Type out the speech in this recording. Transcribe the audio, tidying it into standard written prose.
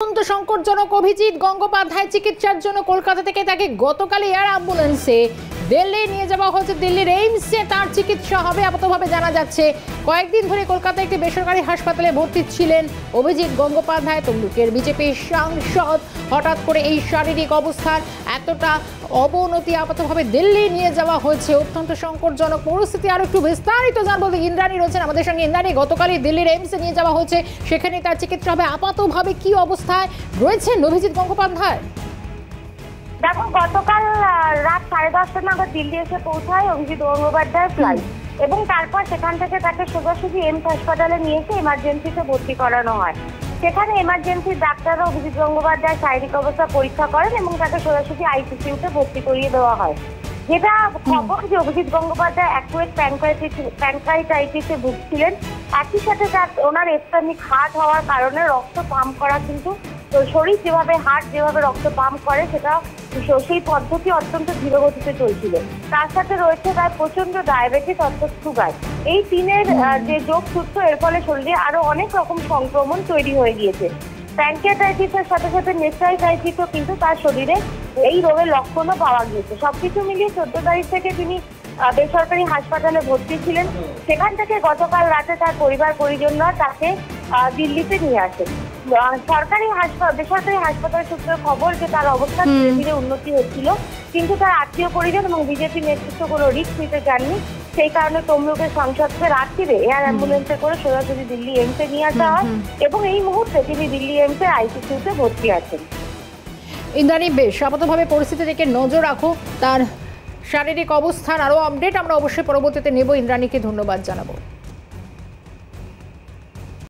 অত্যন্ত সংকটজনক অভিজিৎ গঙ্গোপাধ্যায় চিকিৎসার জন্য কলকাতা থেকে তাকে গতকাল এয়ার অ্যাম্বুলেন্সে দিল্লি নিয়ে যাওয়া হয়েছে। দিল্লির এইমসে তার চিকিৎসা হবে আপাততভাবে জানা যাচ্ছে। কয়েকদিন ধরে কলকাতায় একটি বেসরকারি হাসপাতালে ভর্তি ছিলেন অভিজিৎ গঙ্গোপাধ্যায়। তমলুকের বিজেপির সাংসদ হঠাৎ করে এই শারীরিক অবস্থার এতটা অবনতি, আপাততভাবে দিল্লি নিয়ে যাওয়া হয়েছে। অত্যন্ত সংকটজনক পরিস্থিতি। আর একটু বিস্তারিত জানবো, ইন্দ্রাণী রয়েছেন আমাদের সঙ্গে। ইন্দ্রাণী, গতকালই দিল্লির এইমসে নিয়ে যাওয়া হয়েছে, সেখানে তার চিকিৎসা হবে। আপাততভাবে কি অবস্থায় রয়েছেন অভিজিৎ গঙ্গোপাধ্যায়? দেখো, গতকাল রাত 10:30 নাগাদ দিল্লি এসে পৌঁছায় অভিজিৎ গঙ্গোপাধ্যায় ফ্লাইট, এবং তারপর সেখান থেকে তাকে সোজাসুজি এইমস হাসপাতালে নিয়ে এসে এমার্জেন্সিতে ভর্তি করানো হয়। সেখানে এমার্জেন্সির ডাক্তাররা অভিজিৎ গঙ্গোপাধ্যায়ের শারীরিক অবস্থা পরীক্ষা করেন এবং তাকে সোজাসুজি আইসিইউতে ভর্তি করিয়ে দেওয়া হয়। যেটা খবর যে অভিজিৎ গঙ্গোপাধ্যায় অ্যাকুয়েট প্যানক্রাইটাইটিসে ভুগছিলেন। একই সাথে ওনার এস্টামিক হার্ট হওয়ার কারণে রক্ত পাম্প করা, কিন্তু শরীর যেভাবে হার্ট যেভাবে রক্ত পাম্প করে সেটা সেই পদ্ধতি অত্যন্ত ধীরগতিতে চলছিল। তার সাথে রয়েছে তার প্রচন্ড ডায়াবেটিস অর্থাৎ সুগার। এই তিনের যে যোগসূত্র, এর ফলে শরীরে আরো অনেক রকম সংক্রমণ তৈরি হয়ে গিয়েছে। প্যানক্রিয়াটাইটিসের সাথে সাথে নেফ্রাইটাইটিসও কিন্তু তার শরীরে এই রোগের লক্ষণও পাওয়া গিয়েছে। সবকিছু মিলিয়ে 14 তারিখ থেকে তিনি বেসরকারি হাসপাতালে ভর্তি ছিলেন। সেখান থেকে গতকাল রাতে তার পরিবার পরিজনরা তাকে দিল্লিতে নিয়ে আসেন। বেসরকারি হাসপাতাল সূত্রে খবর যে তার অবস্থা ধীরে ধীরে উন্নতি হচ্ছিল, কিন্তু তার আত্মীয় পরিজন এবং বিজেপি নেতৃত্ব কোনো রিস্ক নিতে চাননি। সেই কারণে তমলুকের সংসদকে রাত্রিরে এয়ার অ্যাম্বুলেন্সে করে সোজাসুজি দিল্লি এইমসে নিয়ে আসা হয়, এবং এই মুহূর্তে তিনি দিল্লি এইমসে আইসিইউতে ভর্তি আছেন। ইন্দ্রাণী, বেশ, আপাততভাবে পরিস্থিতি থেকে নজর রাখো। তার শারীরিক অবস্থার আরো আপডেট আমরা অবশ্যই পরবর্তীতে নেব। ইন্দ্রাণীকে ধন্যবাদ জানাবো।